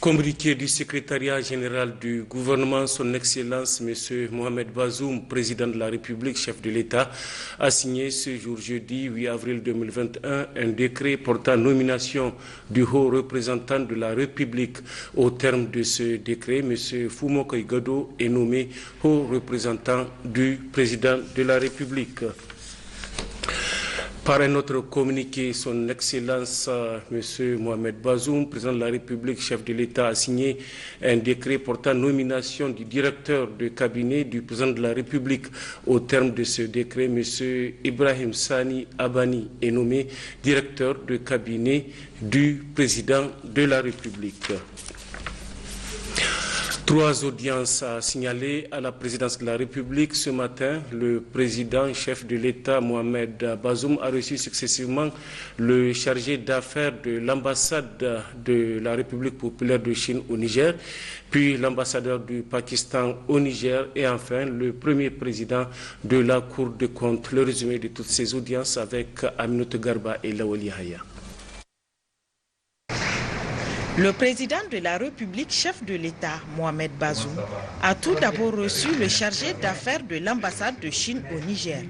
Communiqué du secrétariat général du gouvernement, son Excellence M. Mohamed Bazoum, président de la République, chef de l'État, a signé ce jour jeudi 8 avril 2021 un décret portant nomination du haut représentant de la République. Au terme de ce décret, M. Foumokoy Gado est nommé haut représentant du président de la République. Par un autre communiqué, son Excellence M. Mohamed Bazoum, président de la République, chef de l'État, a signé un décret portant nomination du directeur de cabinet du président de la République. Au terme de ce décret, M. Ibrahim Sani Abani est nommé directeur de cabinet du président de la République. 3 audiences à signaler à la présidence de la République. Ce matin, le président chef de l'État, Mohamed Bazoum, a reçu successivement le chargé d'affaires de l'ambassade de la République populaire de Chine au Niger, puis l'ambassadeur du Pakistan au Niger et enfin le premier président de la Cour des comptes. Le résumé de toutes ces audiences avec Aminata Garba et Lawali Haya. Le président de la République, chef de l'État, Mohamed Bazoum, a tout d'abord reçu le chargé d'affaires de l'ambassade de Chine au Niger.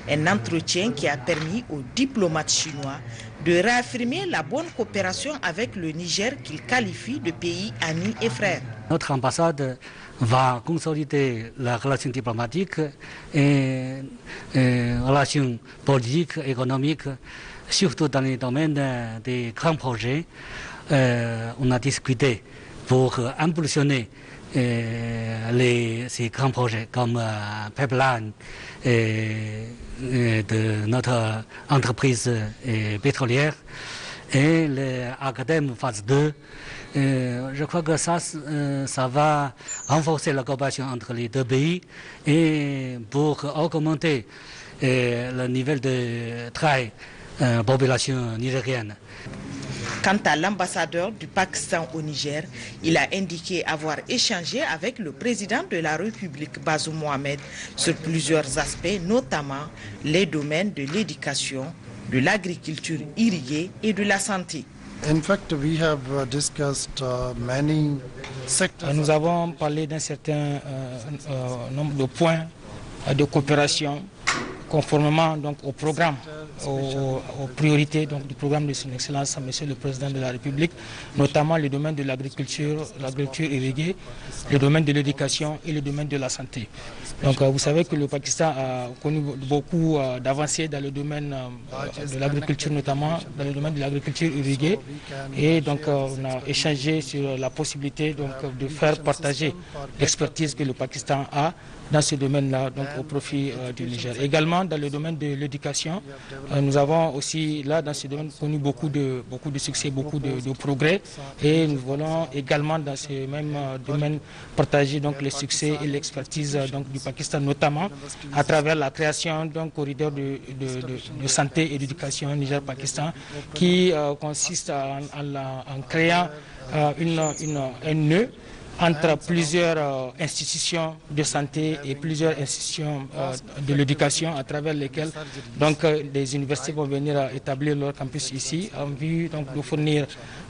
Un entretien qui a permis aux diplomates chinois de réaffirmer la bonne coopération avec le Niger qu'il qualifie de pays amis et frères. Notre ambassade va consolider la relation diplomatique et relations politiques, économiques, surtout dans les domaines des grands projets. On a discuté pour impulsionner ces grands projets comme pipeline de notre entreprise pétrolière et l'Acadème phase 2. Je crois que ça va renforcer la coopération entre les deux pays et pour augmenter le niveau de travail population nigérienne. Quant à l'ambassadeur du Pakistan au Niger, il a indiqué avoir échangé avec le président de la République, Bazoum Mohamed, sur plusieurs aspects, notamment les domaines de l'éducation, de l'agriculture irriguée et de la santé. Nous avons parlé d'un certain nombre de points de coopération conformément donc au programme, aux priorités donc, du programme de son Excellence, Monsieur le Président de la République, notamment le domaine de l'agriculture irriguée, le domaine de l'éducation et le domaine de la santé. Donc vous savez que le Pakistan a connu beaucoup d'avancées dans le domaine de l'agriculture, notamment dans le domaine de l'agriculture irriguée. Et donc on a échangé sur la possibilité donc, de faire partager l'expertise que le Pakistan a dans ce domaine-là, donc au profit du Niger. Également, dans le domaine de l'éducation, nous avons aussi, là, dans ce domaine, connu beaucoup de succès, beaucoup de progrès. Et nous voulons également, dans ce même domaine, partager donc, les succès et l'expertise du Pakistan, notamment à travers la création d'un corridor de santé et d'éducation Niger-Pakistan, qui consiste en créant un nœud entre plusieurs institutions de santé et plusieurs institutions de l'éducation à travers lesquelles donc, des universités vont venir établir leur campus ici en vue donc, de fournir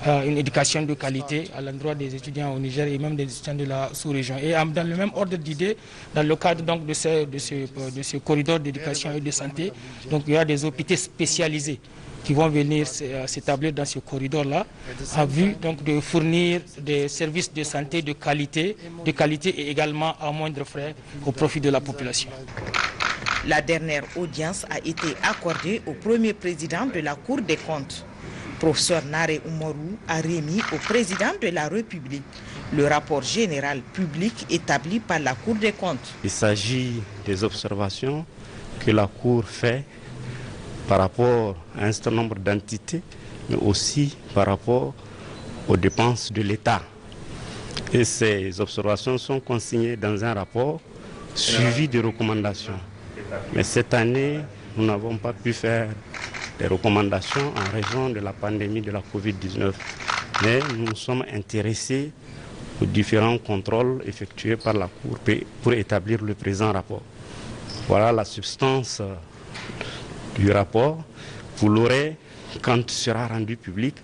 une éducation de qualité à l'endroit des étudiants au Niger et même des étudiants de la sous-région. Et dans le même ordre d'idée, dans le cadre donc, de ce corridor d'éducation et de santé, donc, il y a des hôpitaux spécialisés qui vont venir s'établir dans ce corridor-là, en vue donc, de fournir des services de santé de qualité et également à moindre frais au profit de la population. La dernière audience a été accordée au premier président de la Cour des comptes. Professeur Nare Oumarou a remis au président de la République le rapport général public établi par la Cour des comptes. Il s'agit des observations que la Cour fait par rapport à un certain nombre d'entités, mais aussi par rapport aux dépenses de l'État. Et ces observations sont consignées dans un rapport suivi de recommandations. Mais cette année, nous n'avons pas pu faire des recommandations en raison de la pandémie de la Covid-19. Mais nous nous sommes intéressés aux différents contrôles effectués par la Cour pour établir le présent rapport. Voilà la substance du rapport. Vous l'aurez quand il sera rendu public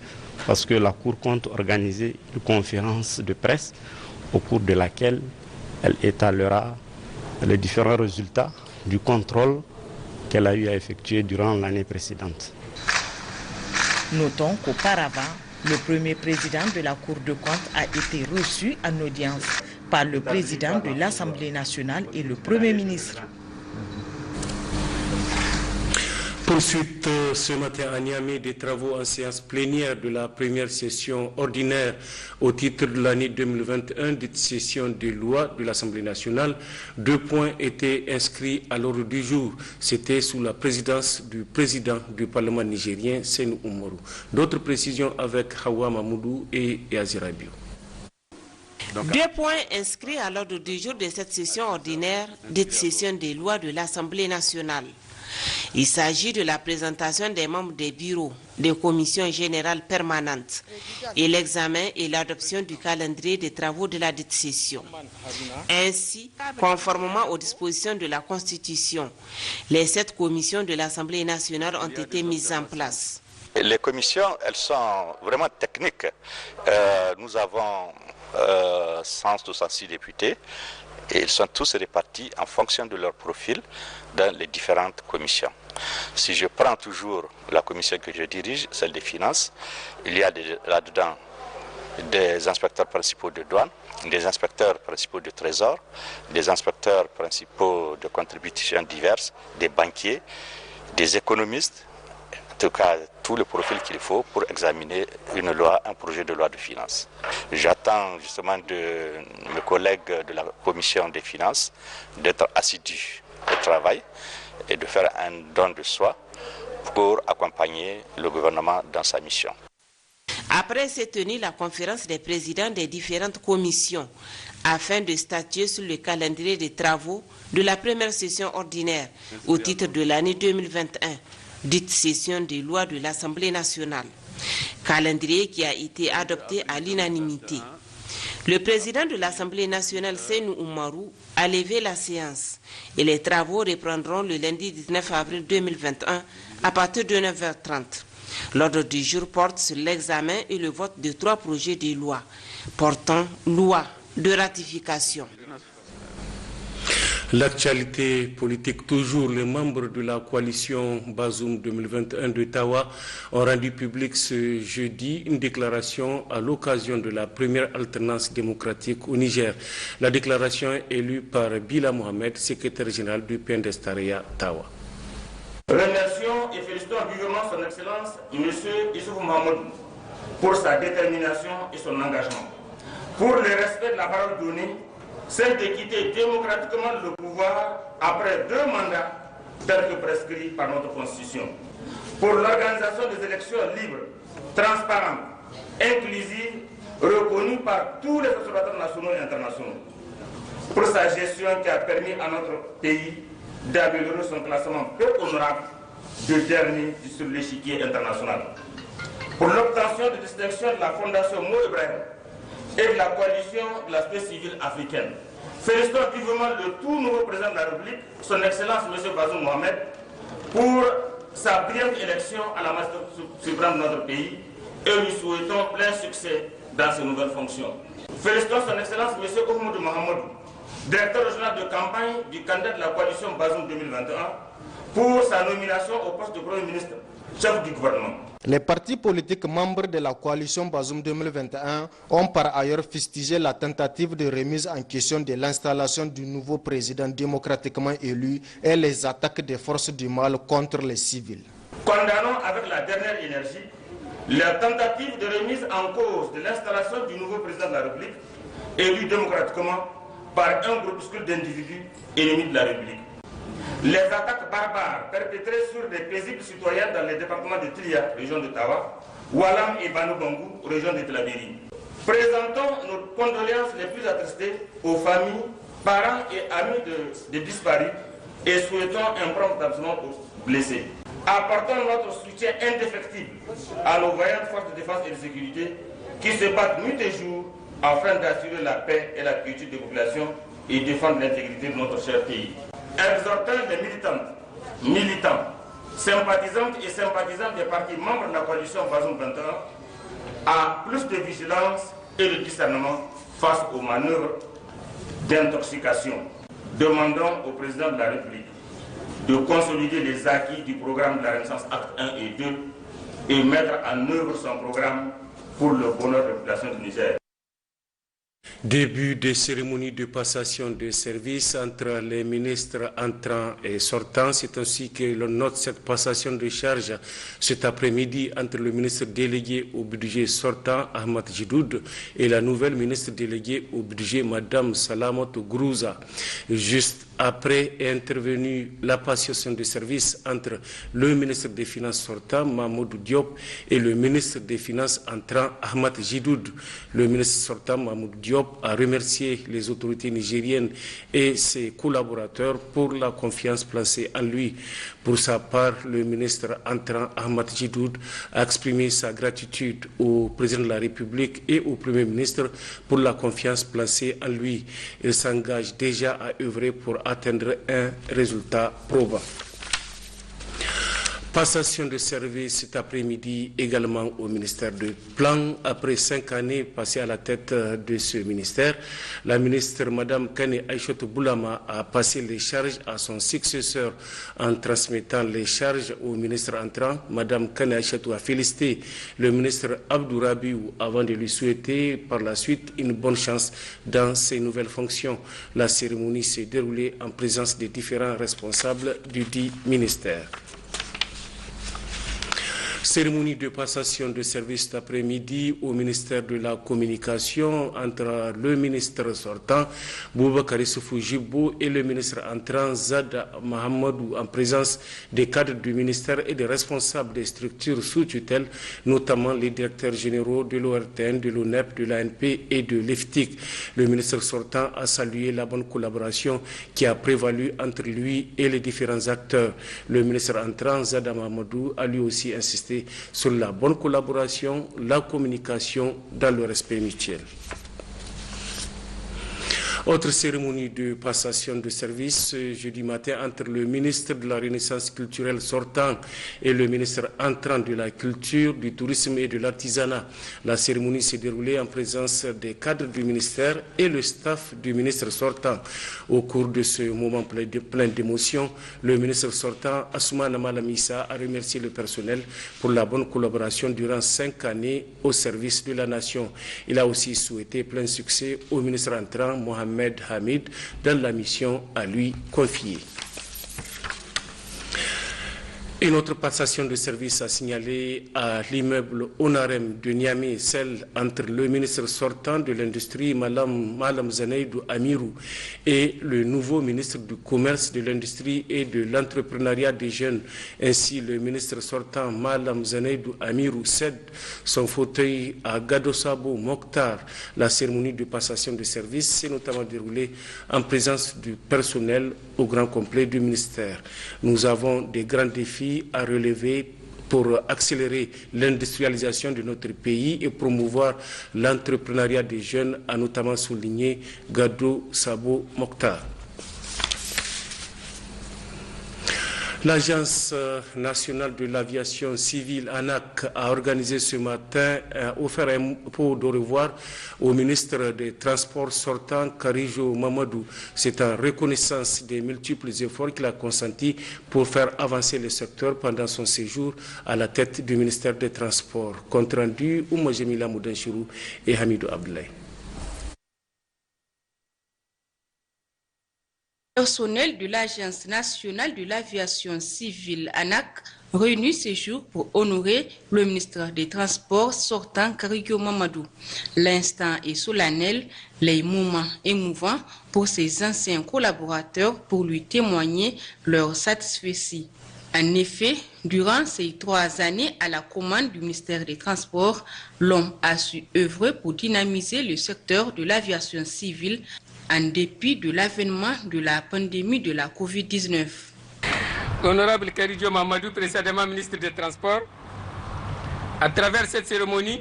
parce que la Cour compte organiser une conférence de presse au cours de laquelle elle étalera les différents résultats du contrôle qu'elle a eu à effectuer durant l'année précédente. Notons qu'auparavant, le premier président de la Cour de compte a été reçu en audience par le président de l'Assemblée nationale et le Premier ministre. Poursuite ce matin à Niamey des travaux en séance plénière de la première session ordinaire au titre de l'année 2021, dite session des lois de l'Assemblée nationale. 2 points étaient inscrits à l'ordre du jour. C'était sous la présidence du président du Parlement nigérien, Senou Oumarou. D'autres précisions avec Hawa Mamoudou et Yazira Bio. 2 points inscrits à l'ordre du jour de cette session ordinaire, dite session des lois de l'Assemblée nationale. Il s'agit de la présentation des membres des bureaux, des commissions générales permanentes et l'examen et l'adoption du calendrier des travaux de la dite session. Ainsi, conformément aux dispositions de la Constitution, les 7 commissions de l'Assemblée nationale ont été mises en place. Les commissions, elles sont vraiment techniques. Nous avons 166 députés. Et ils sont tous répartis en fonction de leur profil dans les différentes commissions. Si je prends toujours la commission que je dirige, celle des finances, il y a là-dedans des inspecteurs principaux de douane, des inspecteurs principaux de trésor, des inspecteurs principaux de contributions diverses, des banquiers, des économistes, en tout cas tout le profil qu'il faut pour examiner une loi, un projet de loi de finances. J'attends justement de mes collègues de la commission des finances d'être assidus au travail et de faire un don de soi pour accompagner le gouvernement dans sa mission. Après s'est tenue la conférence des présidents des différentes commissions afin de statuer sur le calendrier des travaux de la première session ordinaire au titre de l'année 2021, dite session des lois de l'Assemblée nationale. Calendrier qui a été adopté à l'unanimité. Le président de l'Assemblée nationale, Senou Oumarou, a levé la séance et les travaux reprendront le lundi 19 avril 2021 à partir de 9h30. L'ordre du jour porte sur l'examen et le vote de 3 projets de loi portant loi de ratification. L'actualité politique toujours, les membres de la coalition Bazoum 2021 de Tawa ont rendu public ce jeudi une déclaration à l'occasion de la première alternance démocratique au Niger. La déclaration est lue par Bila Mohamed, secrétaire général du PNDS Tareya Tawa. Remercions et félicitons vivement son Excellence M. Issoufou Mahamadou pour sa détermination et son engagement, pour le respect de la parole donnée, celle de quitter démocratiquement le pouvoir après 2 mandats tels que prescrits par notre Constitution, pour l'organisation des élections libres, transparentes, inclusives, reconnues par tous les observateurs nationaux et internationaux, pour sa gestion qui a permis à notre pays d'améliorer son classement peu honorable de dernier sur l'échiquier international, pour l'obtention de distinction de la Fondation Mo Ibrahim et de la coalition de la société civile africaine. Félicitons vivement le tout nouveau président de la République, son Excellence M. Bazoum Mohamed, pour sa brillante élection à la magistrature suprême de notre pays et lui souhaitons plein succès dans ses nouvelles fonctions. Félicitons son Excellence M. Oumoudou Mahamadou, directeur régional de campagne du candidat de la coalition Bazoum 2021, pour sa nomination au poste de Premier ministre, chef du gouvernement. Les partis politiques membres de la coalition Bazoum 2021 ont par ailleurs fustigé la tentative de remise en question de l'installation du nouveau président démocratiquement élu et les attaques des forces du mal contre les civils. Condamnons avec la dernière énergie la tentative de remise en cause de l'installation du nouveau président de la République, élu démocratiquement par un groupuscule d'individus ennemis de la République. Les attaques barbares perpétrées sur des paisibles citoyens dans les départements de Tlia, région de Tawa, Walam et Banou-Bangou, région de Tillabéri. Présentons nos condoléances les plus attristées aux familles, parents et amis des disparus et souhaitons un prompt rétablissement aux blessés. Apportons notre soutien indéfectible à nos vaillantes forces de défense et de sécurité qui se battent nuit et jour afin d'assurer la paix et la quiétude des populations et défendre l'intégrité de notre cher pays. Exhortant les militantes, militants, sympathisantes et sympathisants des partis membres de la coalition Bazoum 21 à plus de vigilance et de discernement face aux manœuvres d'intoxication. Demandons au président de la République de consolider les acquis du programme de la Renaissance Acte 1 et 2 et mettre en œuvre son programme pour le bonheur de la population du Niger. Début des cérémonies de passation de service entre les ministres entrants et sortants. C'est ainsi que l'on note cette passation de charge cet après-midi entre le ministre délégué au budget sortant, Ahmad Jidoud, et la nouvelle ministre déléguée au budget, Madame Salamatou Gourouza. Juste après est intervenue la passation de service entre le ministre des Finances sortant, Mahmoudou Diop, et le ministre des Finances entrant, Ahmad Jidoud. Le ministre sortant, Mahmoudou Diop, a remercié les autorités nigériennes et ses collaborateurs pour la confiance placée en lui. Pour sa part, le ministre entrant, Ahmad Jidoud, a exprimé sa gratitude au président de la République et au Premier ministre pour la confiance placée en lui. Il s'engage déjà à œuvrer pour atteindre un résultat probant. Passation de service cet après-midi également au ministère du Plan. Après 5 années passées à la tête de ce ministère, la ministre Mme Kane Aïchatou Boulama a passé les charges à son successeur en transmettant les charges au ministre entrant. Mme Kane Aïchatou a félicité le ministre Abdou Rabiou avant de lui souhaiter par la suite une bonne chance dans ses nouvelles fonctions. La cérémonie s'est déroulée en présence des différents responsables du dit ministère. Cérémonie de passation de service cet après-midi au ministère de la Communication entre le ministre sortant, Boubacar Issoufou Djibo, et le ministre entrant, Zad Mahamadou, en présence des cadres du ministère et des responsables des structures sous tutelle, notamment les directeurs généraux de l'ORTN, de l'ONEP, de l'ANP et de l'EFTIC. Le ministre sortant a salué la bonne collaboration qui a prévalu entre lui et les différents acteurs. Le ministre entrant, Zad Mahamadou, a lui aussi insisté sur la bonne collaboration, la communication dans le respect mutuel. Autre cérémonie de passation de service jeudi matin entre le ministre de la Renaissance culturelle sortant et le ministre entrant de la Culture, du Tourisme et de l'Artisanat. La cérémonie s'est déroulée en présence des cadres du ministère et le staff du ministre sortant. Au cours de ce moment plein d'émotion, le ministre sortant, Assoumana Malamissa, a remercié le personnel pour la bonne collaboration durant 5 années au service de la nation. Il a aussi souhaité plein succès au ministre entrant, Mohamed Hamid, dans la mission à lui confiée. Une autre passation de service a signalé à l'immeuble Onarem de Niamey, celle entre le ministre sortant de l'Industrie, Malam Zaneidou Amirou, et le nouveau ministre du Commerce, de l'Industrie et de l'Entrepreneuriat des Jeunes. Ainsi, le ministre sortant, Malam Zaneidou Amirou, cède son fauteuil à Gadosabo Mokhtar. La cérémonie de passation de service s'est notamment déroulée en présence du personnel au grand complet du ministère. Nous avons des grands défis à relever pour accélérer l'industrialisation de notre pays et promouvoir l'entrepreneuriat des jeunes, a notamment souligné Gado Sabo Mokhtar. L'Agence nationale de l'aviation civile, ANAC, a organisé ce matin, offert un pot de revoir au ministre des Transports sortant, Karijo Mamadou. C'est en reconnaissance des multiples efforts qu'il a consentis pour faire avancer le secteur pendant son séjour à la tête du ministère des Transports. Compte rendu, Ouma Jemila Moudanchirou et Hamidou Abdoulaye. Personnel de l'Agence nationale de l'aviation civile ANAC réuni ce jour pour honorer le ministre des Transports sortant Karijo Mamadou. L'instant est solennel, les moments émouvants pour ses anciens collaborateurs pour lui témoigner leur satisfaction. En effet, durant ces 3 années à la commande du ministère des Transports, l'homme a su œuvrer pour dynamiser le secteur de l'aviation civile en dépit de l'avènement de la pandémie de la Covid-19. Honorable Karijo Mamadou, précédemment ministre des Transports, à travers cette cérémonie,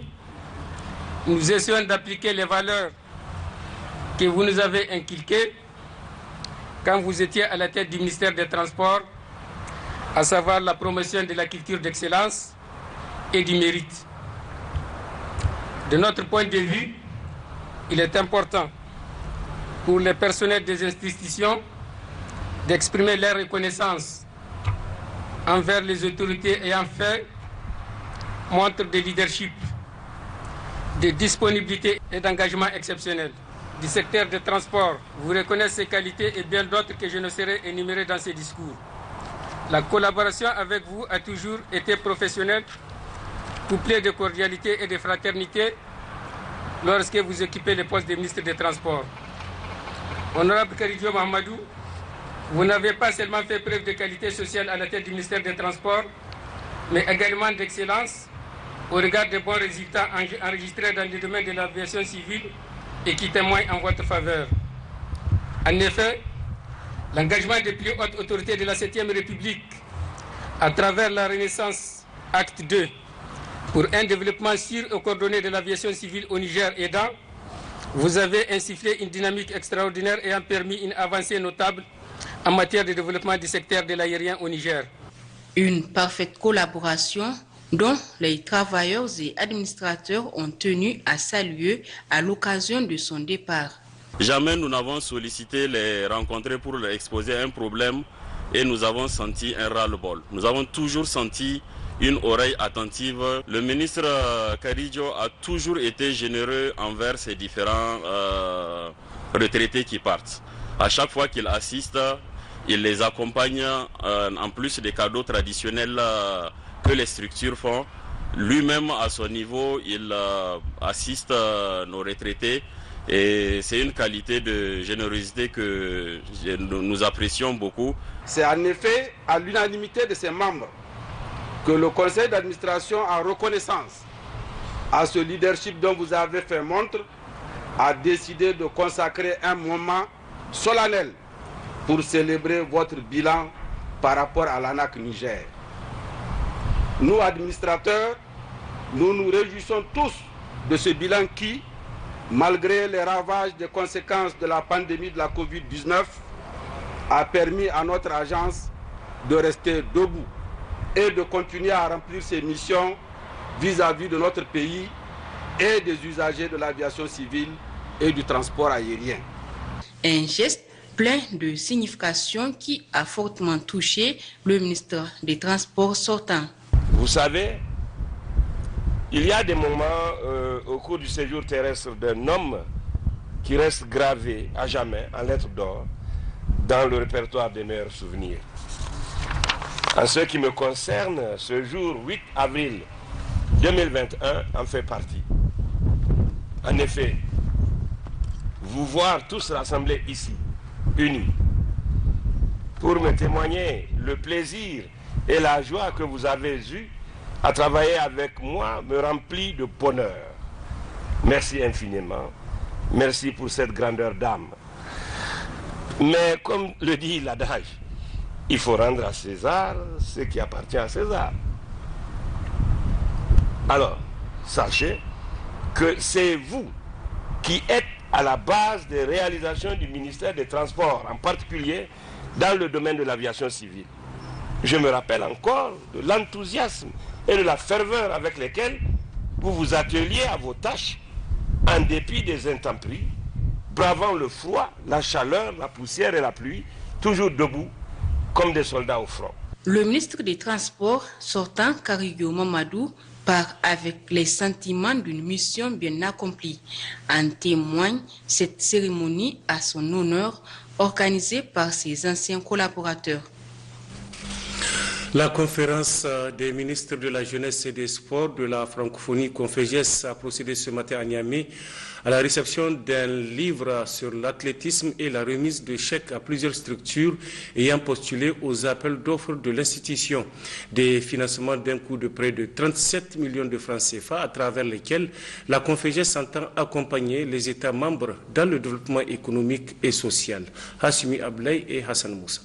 nous essayons d'appliquer les valeurs que vous nous avez inculquées quand vous étiez à la tête du ministère des Transports, à savoir la promotion de la culture d'excellence et du mérite. De notre point de vue, il est important pour les personnels des institutions d'exprimer leur reconnaissance envers les autorités ayant fait montre de leadership, de disponibilité et d'engagement exceptionnel. Du secteur des transports, vous reconnaissez ces qualités et bien d'autres que je ne saurais énumérer dans ces discours. La collaboration avec vous a toujours été professionnelle, couplée de cordialité et de fraternité lorsque vous occupez le poste de ministre des Transports. Honorable Karidio Mahamadou, vous n'avez pas seulement fait preuve de qualité sociale à la tête du ministère des Transports, mais également d'excellence au regard des bons résultats enregistrés dans le domaine de l'aviation civile et qui témoignent en votre faveur. En effet, l'engagement des plus hautes autorités de la 7e République à travers la Renaissance Acte 2 pour un développement sûr et coordonné de l'aviation civile au Niger aidant, vous avez insufflé une dynamique extraordinaire ayant permis une avancée notable en matière de développement du secteur de l'aérien au Niger. Une parfaite collaboration dont les travailleurs et administrateurs ont tenu à saluer à l'occasion de son départ. Jamais nous n'avons sollicité les rencontrer pour leur exposer un problème et nous avons senti un ras-le-bol. Nous avons toujours senti une oreille attentive. Le ministre Karidio a toujours été généreux envers ces différents retraités qui partent. À chaque fois qu'il assiste, il les accompagne en plus des cadeaux traditionnels que les structures font. Lui-même, à son niveau, il assiste nos retraités. Et c'est une qualité de générosité que nous apprécions beaucoup. C'est en effet à l'unanimité de ses membres que le conseil d'administration, en reconnaissance à ce leadership dont vous avez fait montre, a décidé de consacrer un moment solennel pour célébrer votre bilan par rapport à l'ANAC Niger. Nous, administrateurs, nous nous réjouissons tous de ce bilan qui, malgré les ravages des conséquences de la pandémie de la Covid-19, a permis à notre agence de rester debout et de continuer à remplir ses missions vis-à-vis de notre pays et des usagers de l'aviation civile et du transport aérien. Un geste plein de signification qui a fortement touché le ministre des Transports sortant. Vous savez, il y a des moments au cours du séjour terrestre d'un homme qui reste gravé à jamais en lettres d'or dans le répertoire des meilleurs souvenirs. En ce qui me concerne, ce jour 8 avril 2021 en fait partie. En effet, vous voir tous rassemblés ici, unis, pour me témoigner le plaisir et la joie que vous avez eue à travailler avec moi me remplit de bonheur. Merci infiniment. Merci pour cette grandeur d'âme. Mais comme le dit l'adage, il faut rendre à César ce qui appartient à César. Alors, sachez que c'est vous qui êtes à la base des réalisations du ministère des Transports, en particulier dans le domaine de l'aviation civile. Je me rappelle encore de l'enthousiasme et de la ferveur avec lesquels vous vous atteliez à vos tâches en dépit des intempéries, bravant le froid, la chaleur, la poussière et la pluie, toujours debout comme des soldats au front. Le ministre des Transports sortant, Karidio Mahamadou, part avec les sentiments d'une mission bien accomplie. En témoigne cette cérémonie à son honneur organisée par ses anciens collaborateurs. La conférence des ministres de la Jeunesse et des Sports de la francophonie Conféges a procédé ce matin à Niamey à la réception d'un livre sur l'athlétisme et la remise de chèques à plusieurs structures ayant postulé aux appels d'offres de l'institution. Des financements d'un coût de près de 37 millions de francs CFA à travers lesquels la Conféges s'entend accompagner les États membres dans le développement économique et social. Hassimi Ablay et Hassan Moussa.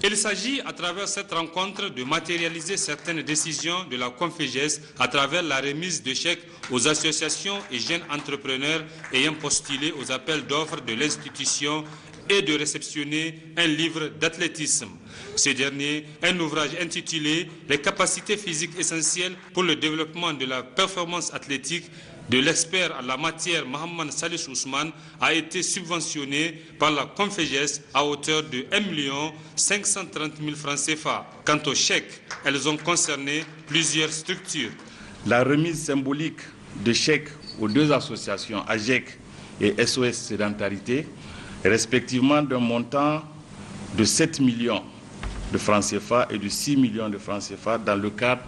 Il s'agit à travers cette rencontre de matérialiser certaines décisions de la Conféges à travers la remise de chèques aux associations et jeunes entrepreneurs ayant postulé aux appels d'offres de l'institution et de réceptionner un livre d'athlétisme. Ce dernier, un ouvrage intitulé « Les capacités physiques essentielles pour le développement de la performance athlétique » de l'expert en la matière Mohamed Salih Ousmane, a été subventionné par la Conféges à hauteur de 1 530 000 francs CFA. Quant aux chèques, elles ont concerné plusieurs structures. La remise symbolique de chèques aux deux associations, AGEC et SOS Sédentarité, respectivement d'un montant de 7 millions de francs CFA et de 6 millions de francs CFA dans le cadre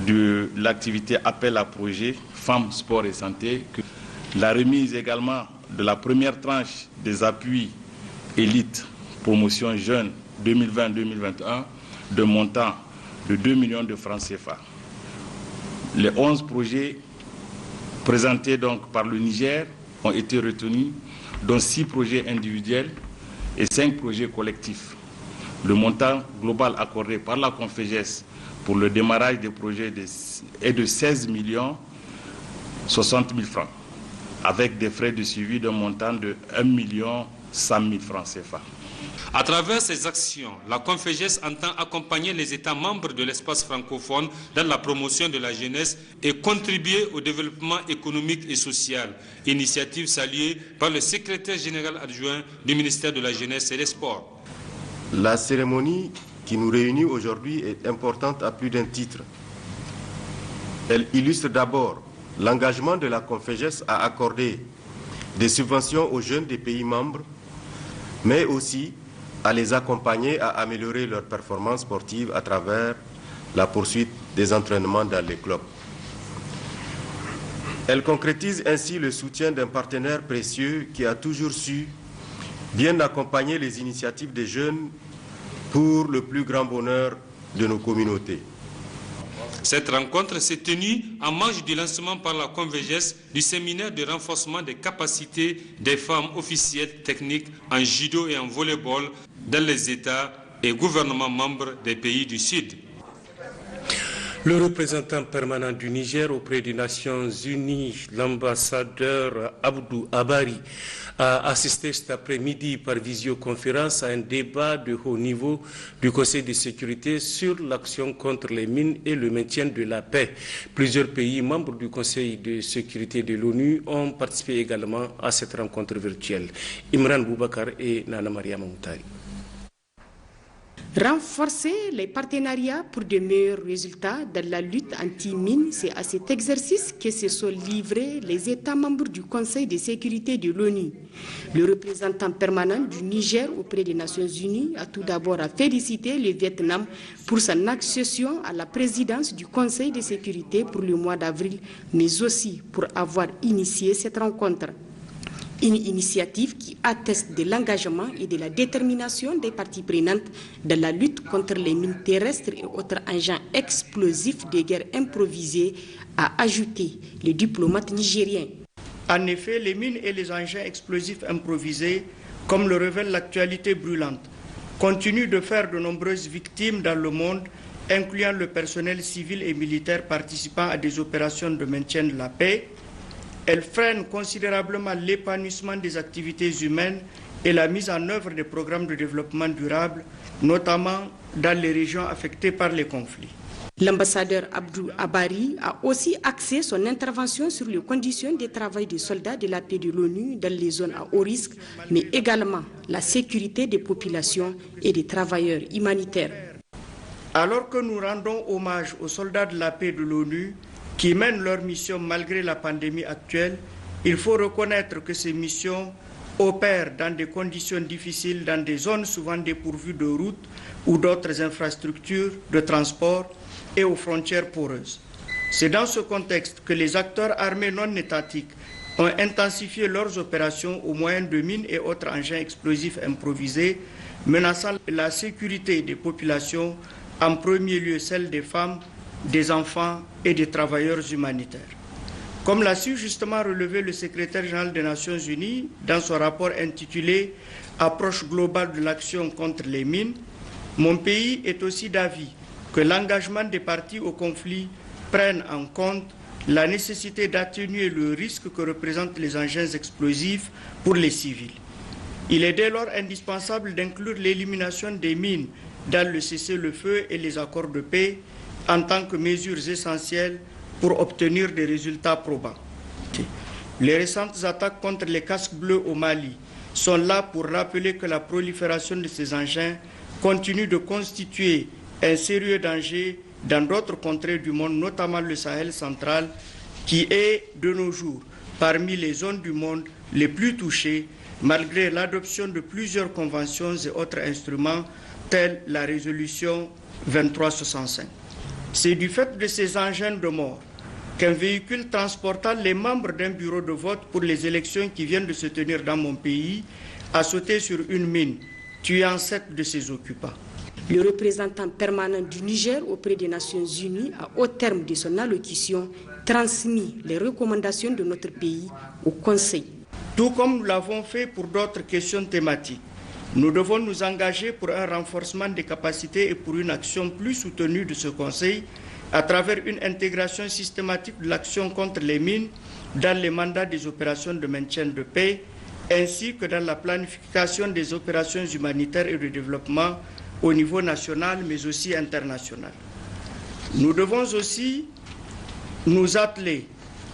de l'activité appel à projet Femmes, Sport et Santé. La remise également de la première tranche des appuis élite promotion jeune 2020-2021 de montant de 2 millions de francs CFA. Les 11 projets présentés donc par le Niger ont été retenus, dont 6 projets individuels et 5 projets collectifs. Le montant global accordé par la Conféges pour le démarrage des projets est de 16 060 000 francs, avec des frais de suivi d'un montant de 1 100 000 francs CFA. À travers ces actions, la Conféges entend accompagner les États membres de l'espace francophone dans la promotion de la jeunesse et contribuer au développement économique et social. Initiative saluée par le secrétaire général adjoint du ministère de la Jeunesse et des Sports. La cérémonie qui nous réunit aujourd'hui est importante à plus d'un titre. Elle illustre d'abord l'engagement de la Conféges à accorder des subventions aux jeunes des pays membres, mais aussi à les accompagner à améliorer leurs performances sportives à travers la poursuite des entraînements dans les clubs. Elle concrétise ainsi le soutien d'un partenaire précieux qui a toujours su bien accompagner les initiatives des jeunes pour le plus grand bonheur de nos communautés. Cette rencontre s'est tenue en marge du lancement par la Conféges du séminaire de renforcement des capacités des femmes officielles techniques en judo et en volleyball dans les États et gouvernements membres des pays du Sud. Le représentant permanent du Niger auprès des Nations Unies, l'ambassadeur Abdou Abari, a assisté cet après-midi par visioconférence à un débat de haut niveau du Conseil de sécurité sur l'action contre les mines et le maintien de la paix. Plusieurs pays membres du Conseil de sécurité de l'ONU ont participé également à cette rencontre virtuelle. Imran Boubacar et Nana Maria Moutari. Renforcer les partenariats pour de meilleurs résultats dans la lutte anti-mine, c'est à cet exercice que se sont livrés les États membres du Conseil de sécurité de l'ONU. Le représentant permanent du Niger auprès des Nations Unies a tout d'abord félicité le Vietnam pour son accession à la présidence du Conseil de sécurité pour le mois d'avril, mais aussi pour avoir initié cette rencontre. Une initiative qui atteste de l'engagement et de la détermination des parties prenantes dans la lutte contre les mines terrestres et autres engins explosifs de guerre improvisés, a ajouté le diplomate nigérien. En effet, les mines et les engins explosifs improvisés, comme le révèle l'actualité brûlante, continuent de faire de nombreuses victimes dans le monde, incluant le personnel civil et militaire participant à des opérations de maintien de la paix. Elle freine considérablement l'épanouissement des activités humaines et la mise en œuvre des programmes de développement durable, notamment dans les régions affectées par les conflits. L'ambassadeur Abdou Abari a aussi axé son intervention sur les conditions de travail des soldats de la paix de l'ONU dans les zones à haut risque, mais également la sécurité des populations et des travailleurs humanitaires. Alors que nous rendons hommage aux soldats de la paix de l'ONU, qui mènent leur mission malgré la pandémie actuelle, il faut reconnaître que ces missions opèrent dans des conditions difficiles, dans des zones souvent dépourvues de routes ou d'autres infrastructures de transport et aux frontières poreuses. C'est dans ce contexte que les acteurs armés non étatiques ont intensifié leurs opérations au moyen de mines et autres engins explosifs improvisés, menaçant la sécurité des populations, en premier lieu celle des femmes, des enfants et des travailleurs humanitaires. Comme l'a su justement relever le secrétaire général des Nations Unies dans son rapport intitulé « Approche globale de l'action contre les mines », mon pays est aussi d'avis que l'engagement des parties au conflit prenne en compte la nécessité d'atténuer le risque que représentent les engins explosifs pour les civils. Il est dès lors indispensable d'inclure l'élimination des mines dans le cessez-le-feu et les accords de paix en tant que mesures essentielles pour obtenir des résultats probants. Les récentes attaques contre les casques bleus au Mali sont là pour rappeler que la prolifération de ces engins continue de constituer un sérieux danger dans d'autres contrées du monde, notamment le Sahel central, qui est de nos jours parmi les zones du monde les plus touchées, malgré l'adoption de plusieurs conventions et autres instruments tels la résolution 2365. C'est du fait de ces engins de mort qu'un véhicule transportant les membres d'un bureau de vote pour les élections qui viennent de se tenir dans mon pays a sauté sur une mine, tuant 7 de ses occupants. Le représentant permanent du Niger auprès des Nations Unies a, au terme de son allocution, transmis les recommandations de notre pays au Conseil. Tout comme nous l'avons fait pour d'autres questions thématiques, nous devons nous engager pour un renforcement des capacités et pour une action plus soutenue de ce Conseil à travers une intégration systématique de l'action contre les mines dans les mandats des opérations de maintien de paix, ainsi que dans la planification des opérations humanitaires et de développement au niveau national, mais aussi international. Nous devons aussi nous atteler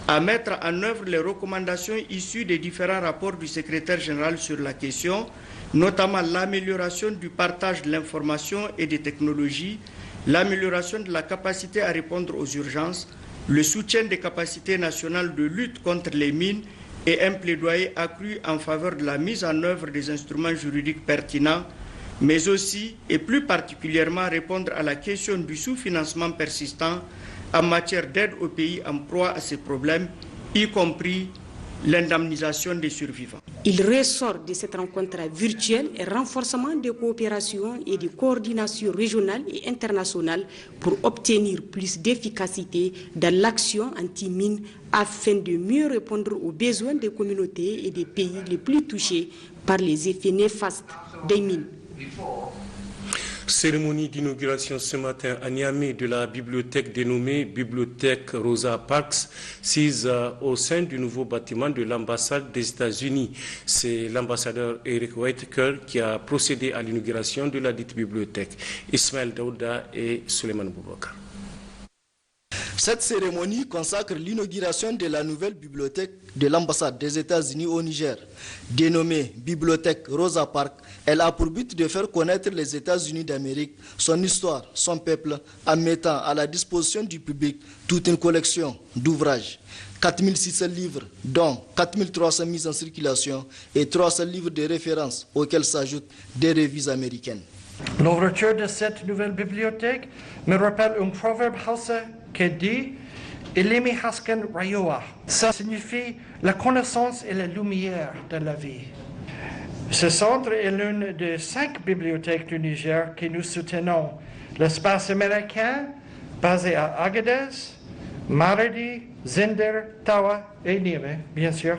à mettre en œuvre les recommandations issues des différents rapports du secrétaire général sur la question, notamment l'amélioration du partage de l'information et des technologies, l'amélioration de la capacité à répondre aux urgences, le soutien des capacités nationales de lutte contre les mines et un plaidoyer accru en faveur de la mise en œuvre des instruments juridiques pertinents, mais aussi et plus particulièrement répondre à la question du sous-financement persistant en matière d'aide aux pays en proie à ces problèmes, y compris l'indemnisation des survivants. Il ressort de cette rencontre virtuelle un renforcement des coopérations et de coordination régionale et internationale pour obtenir plus d'efficacité dans l'action anti-mine afin de mieux répondre aux besoins des communautés et des pays les plus touchés par les effets néfastes des mines. Cérémonie d'inauguration ce matin à Niamey de la bibliothèque dénommée Bibliothèque Rosa Parks, sise au sein du nouveau bâtiment de l'ambassade des États-Unis. C'est l'ambassadeur Eric Whitaker qui a procédé à l'inauguration de la dite bibliothèque. Ismaël Daouda et Suleiman Boubacar. Cette cérémonie consacre l'inauguration de la nouvelle bibliothèque de l'ambassade des États-Unis au Niger. Dénommée Bibliothèque Rosa Parks, elle a pour but de faire connaître les États-Unis d'Amérique, son histoire, son peuple, en mettant à la disposition du public toute une collection d'ouvrages. 4600 livres, dont 4300 mises en circulation et 300 livres de référence auxquels s'ajoutent des revues américaines. L'ouverture de cette nouvelle bibliothèque me rappelle un proverbe hausa qui dit « Ilimi hasken rayoa ». Ça signifie la connaissance et la lumière de la vie. Ce centre est l'une des 5 bibliothèques du Niger que nous soutenons. L'espace américain, basé à Agadez, Maradi, Zinder, Tawa et Niamey, bien sûr,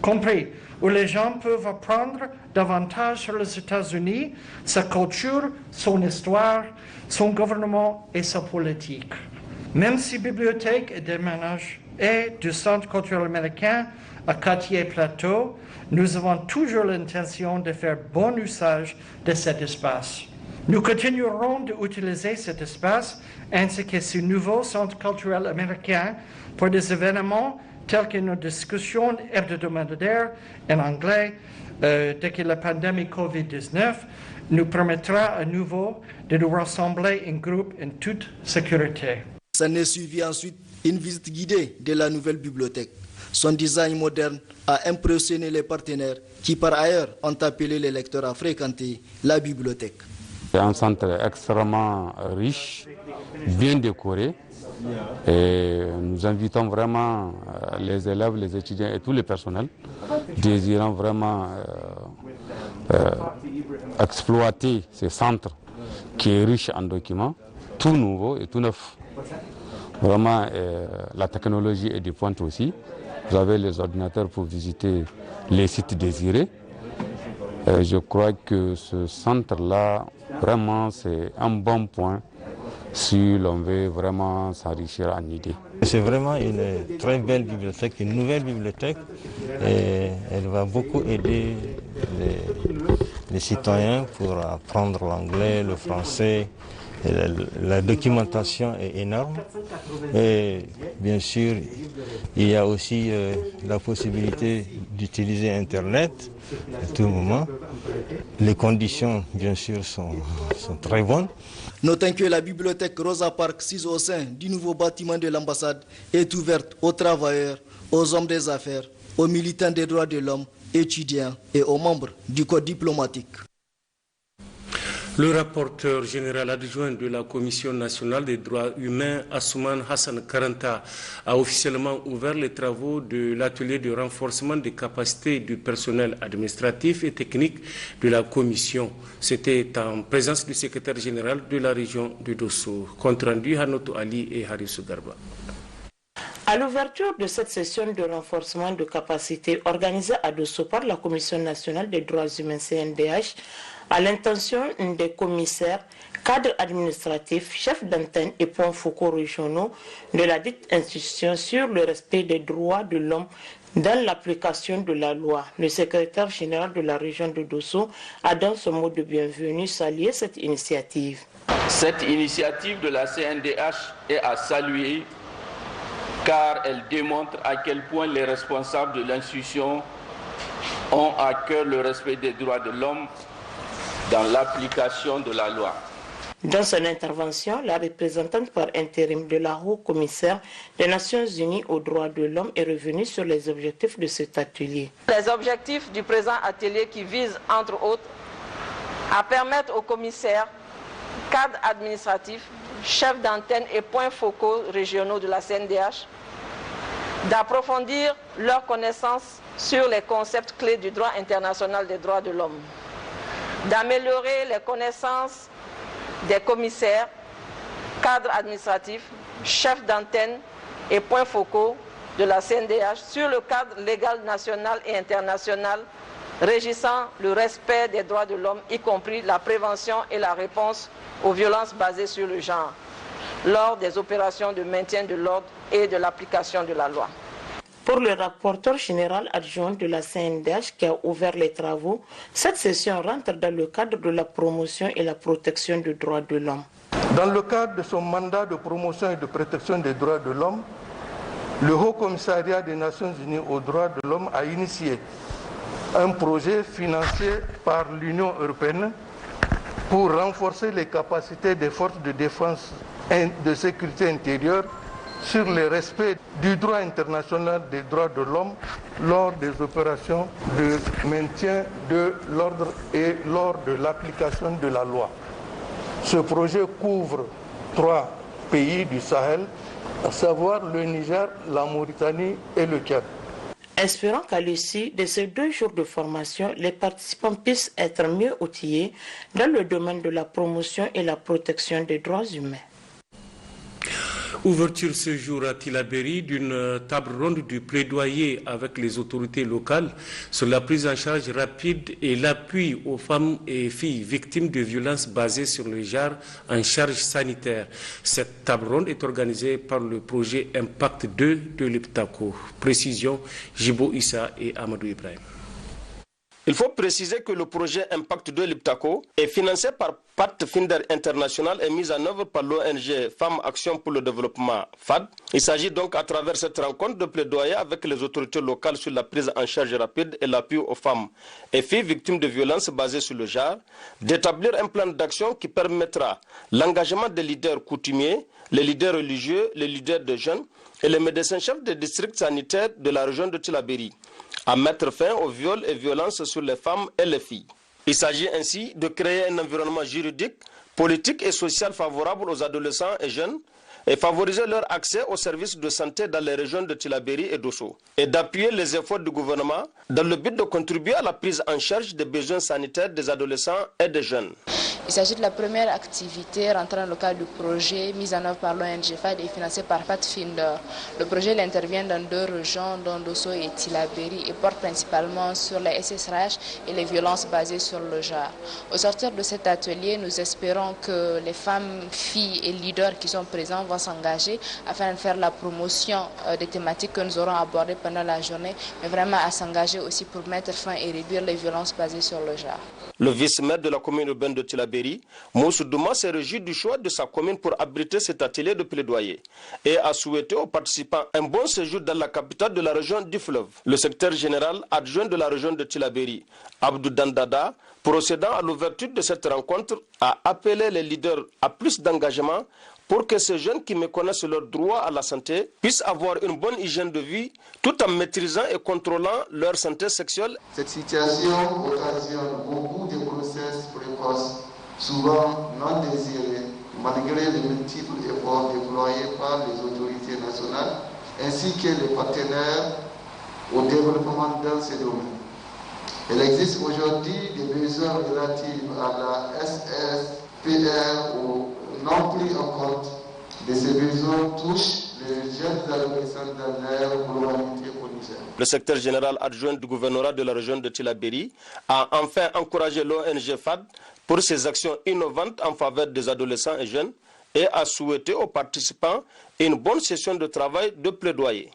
compris, où les gens peuvent apprendre davantage sur les États-Unis, sa culture, son histoire, son gouvernement et sa politique. Même si bibliothèque et déménage est du Centre culturel américain à Cartier-Plateau, nous avons toujours l'intention de faire bon usage de cet espace. Nous continuerons d'utiliser cet espace ainsi que ce nouveau Centre culturel américain pour des événements tels que nos discussions hebdomadaires en anglais dès que la pandémie COVID-19 nous permettra à nouveau de nous rassembler en groupe en toute sécurité. S'en est suivi ensuite une visite guidée de la nouvelle bibliothèque. Son design moderne a impressionné les partenaires qui par ailleurs ont appelé les lecteurs à fréquenter la bibliothèque. C'est un centre extrêmement riche, bien décoré. Et nous invitons vraiment les élèves, les étudiants et tous les personnels désirant vraiment exploiter ce centre qui est riche en documents, tout nouveau et tout neuf. Vraiment, la technologie est de pointe aussi. Vous avez les ordinateurs pour visiter les sites désirés. Je crois que ce centre-là, vraiment, c'est un bon point si l'on veut vraiment s'enrichir en idées. C'est vraiment une très belle bibliothèque, une nouvelle bibliothèque, et elle va beaucoup aider les citoyens pour apprendre l'anglais, le français. Et la documentation est énorme. Et bien sûr, il y a aussi la possibilité d'utiliser Internet à tout moment. Les conditions, bien sûr, sont très bonnes. Notons que la bibliothèque Rosa Parks, située au sein du nouveau bâtiment de l'ambassade, est ouverte aux travailleurs, aux hommes des affaires, aux militants des droits de l'homme, étudiants et aux membres du corps diplomatique. Le rapporteur général adjoint de la Commission nationale des droits humains, Assouman Hassan Karanta, a officiellement ouvert les travaux de l'atelier de renforcement des capacités du personnel administratif et technique de la Commission. C'était en présence du secrétaire général de la région de Dosso. Compte rendu Hanoto Ali et Harissou Garba. À l'ouverture de cette session de renforcement de capacités organisée à Dosso par la Commission nationale des droits humains CNDH, à l'intention des commissaires, cadres administratifs, chefs d'antenne et points focaux régionaux de la dite institution sur le respect des droits de l'homme dans l'application de la loi, le secrétaire général de la région de Dosso a dans son mot de bienvenue salué cette initiative. Cette initiative de la CNDH est à saluer car elle démontre à quel point les responsables de l'institution ont à cœur le respect des droits de l'homme dans l'application de la loi. Dans son intervention, la représentante par intérim de la haut-commissaire des Nations Unies aux droits de l'homme est revenue sur les objectifs de cet atelier. Les objectifs du présent atelier qui visent, entre autres, à permettre aux commissaires, cadres administratifs, chefs d'antenne et points focaux régionaux de la CNDH d'approfondir leurs connaissances sur les concepts clés du droit international des droits de l'homme, d'améliorer les connaissances des commissaires, cadres administratifs, chefs d'antenne et points focaux de la CNDH sur le cadre légal national et international régissant le respect des droits de l'homme, y compris la prévention et la réponse aux violences basées sur le genre, lors des opérations de maintien de l'ordre et de l'application de la loi. Pour le rapporteur général adjoint de la CNDH qui a ouvert les travaux, cette session rentre dans le cadre de la promotion et la protection des droits de l'homme. Dans le cadre de son mandat de promotion et de protection des droits de l'homme, le Haut Commissariat des Nations Unies aux droits de l'homme a initié un projet financé par l'Union européenne pour renforcer les capacités des forces de défense et de sécurité intérieure sur le respect du droit international des droits de l'homme lors des opérations de maintien de l'ordre et lors de l'application de la loi. Ce projet couvre 3 pays du Sahel, à savoir le Niger, la Mauritanie et le Tchad. Espérons qu'à l'issue de ces 2 jours de formation, les participants puissent être mieux outillés dans le domaine de la promotion et la protection des droits humains. Ouverture ce jour à Tillabéri d'une table ronde du plaidoyer avec les autorités locales sur la prise en charge rapide et l'appui aux femmes et filles victimes de violences basées sur le genre en charge sanitaire. Cette table ronde est organisée par le projet Impact 2 de l'Iptako. Précision, Jibo Issa et Amadou Ibrahim. Il faut préciser que le projet Impact 2 l'Iptako est financé par Pathfinder International et mis en œuvre par l'ONG Femmes Action pour le Développement FAD. Il s'agit donc à travers cette rencontre de plaidoyer avec les autorités locales sur la prise en charge rapide et l'appui aux femmes et filles victimes de violences basées sur le genre, d'établir un plan d'action qui permettra l'engagement des leaders coutumiers, les leaders religieux, les leaders de jeunes et les médecins-chefs des districts sanitaires de la région de Tillabéri à mettre fin aux viols et violences sur les femmes et les filles. Il s'agit ainsi de créer un environnement juridique, politique et social favorable aux adolescents et jeunes et favoriser leur accès aux services de santé dans les régions de Tillabéri et Dosso et d'appuyer les efforts du gouvernement dans le but de contribuer à la prise en charge des besoins sanitaires des adolescents et des jeunes. Il s'agit de la première activité rentrant dans le cadre du projet mis en œuvre par l'ONG FAD et financé par Pathfinder. Le projet il intervient dans 2 régions, dont Dosso et Tillabéri, et porte principalement sur les SSRH et les violences basées sur le genre. Au sortir de cet atelier, nous espérons que les femmes, filles et leaders qui sont présents vont s'engager afin de faire la promotion des thématiques que nous aurons abordées pendant la journée, mais vraiment à s'engager aussi pour mettre fin et réduire les violences basées sur le genre. Le vice-maire de la commune urbaine de Tillabéri, Moussou Douma, s'est réjoui du choix de sa commune pour abriter cet atelier de plaidoyer et a souhaité aux participants un bon séjour dans la capitale de la région du fleuve. Le secrétaire général adjoint de la région de Tillabéri, Abdou Dandada, procédant à l'ouverture de cette rencontre, a appelé les leaders à plus d'engagement pour que ces jeunes qui méconnaissent leur droit à la santé puissent avoir une bonne hygiène de vie tout en maîtrisant et contrôlant leur santé sexuelle. Cette situation occasionne beaucoup de grossesses précoces, souvent non désirées, malgré les multiples efforts déployés par les autorités nationales ainsi que les partenaires au développement dans ces domaines. Il existe aujourd'hui des besoins relatifs à la SSPR ou non pris en compte de ces besoins touchent les jeunes adolescents dans leur globalité au Niger. Le secrétaire général adjoint du gouvernorat de la région de Tillabéri a enfin encouragé l'ONG FAD pour ses actions innovantes en faveur des adolescents et jeunes et a souhaité aux participants une bonne session de travail de plaidoyer.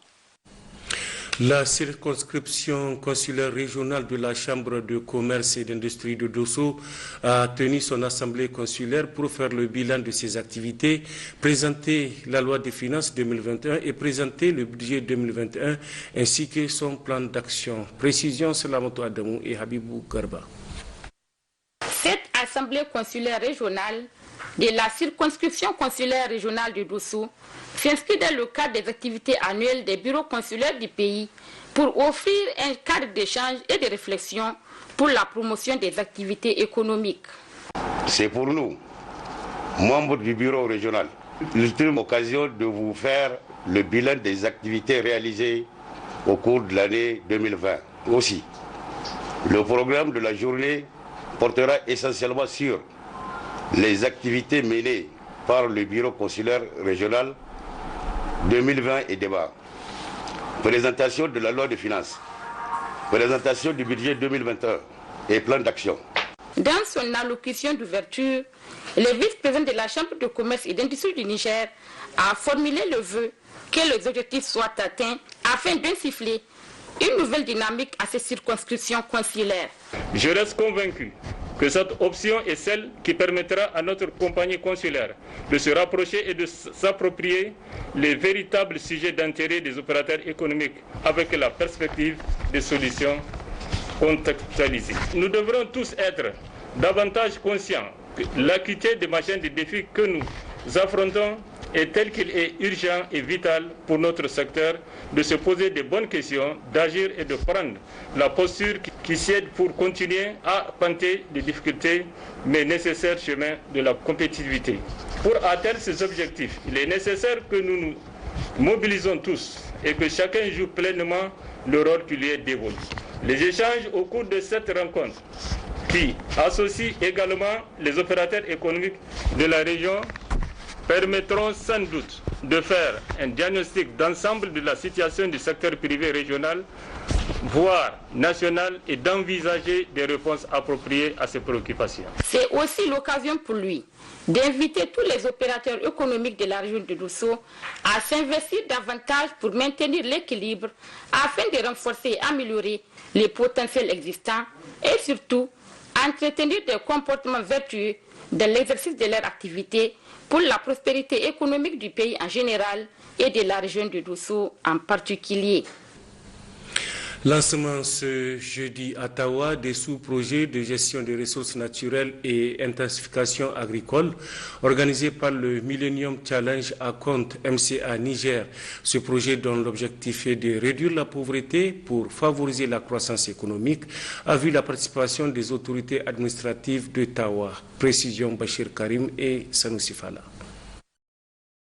La circonscription consulaire régionale de la Chambre de commerce et d'industrie de Dosso a tenu son assemblée consulaire pour faire le bilan de ses activités, présenter la loi des finances 2021 et présenter le budget 2021 ainsi que son plan d'action. Précision Salamato Adamou et Habibou Garba. Cette assemblée consulaire régionale de la circonscription consulaire régionale de Dosso s'inscrit dans le cadre des activités annuelles des bureaux consulaires du pays pour offrir un cadre d'échange et de réflexion pour la promotion des activités économiques. C'est pour nous, membres du bureau régional, l'ultime occasion de vous faire le bilan des activités réalisées au cours de l'année 2020. Aussi, le programme de la journée portera essentiellement sur les activités menées par le bureau consulaire régional 2020 et débat. Présentation de la loi de finances, présentation du budget 2021 et plan d'action. Dans son allocution d'ouverture, le vice-président de la Chambre de commerce et d'industrie du Niger a formulé le vœu que les objectifs soient atteints afin d'insuffler une nouvelle dynamique à ces circonscriptions consulaires. Je reste convaincu que cette option est celle qui permettra à notre compagnie consulaire de se rapprocher et de s'approprier les véritables sujets d'intérêt des opérateurs économiques avec la perspective des solutions contextualisées. Nous devrons tous être davantage conscients que l'acuité des machines de défis que nous affrontons est tel qu'il est urgent et vital pour notre secteur de se poser de bonnes questions, d'agir et de prendre la posture qui s'aide pour continuer à penter les difficultés mais nécessaires chemins de la compétitivité. Pour atteindre ces objectifs, il est nécessaire que nous nous mobilisons tous et que chacun joue pleinement le rôle qui lui est dévolu. Les échanges au cours de cette rencontre qui associent également les opérateurs économiques de la région permettront sans doute de faire un diagnostic d'ensemble de la situation du secteur privé régional, voire national, et d'envisager des réponses appropriées à ces préoccupations. C'est aussi l'occasion pour lui d'inviter tous les opérateurs économiques de la région de Dosso à s'investir davantage pour maintenir l'équilibre afin de renforcer et améliorer les potentiels existants et surtout entretenir des comportements vertueux dans l'exercice de leur activité pour la prospérité économique du pays en général et de la région de Dosso en particulier. Lancement ce jeudi à Tawa des sous-projets de gestion des ressources naturelles et intensification agricole organisé par le Millennium Challenge à compte MCA Niger. Ce projet dont l'objectif est de réduire la pauvreté pour favoriser la croissance économique a vu la participation des autorités administratives de Tawa. Précision Bachir Karim et Sanoussi Fala.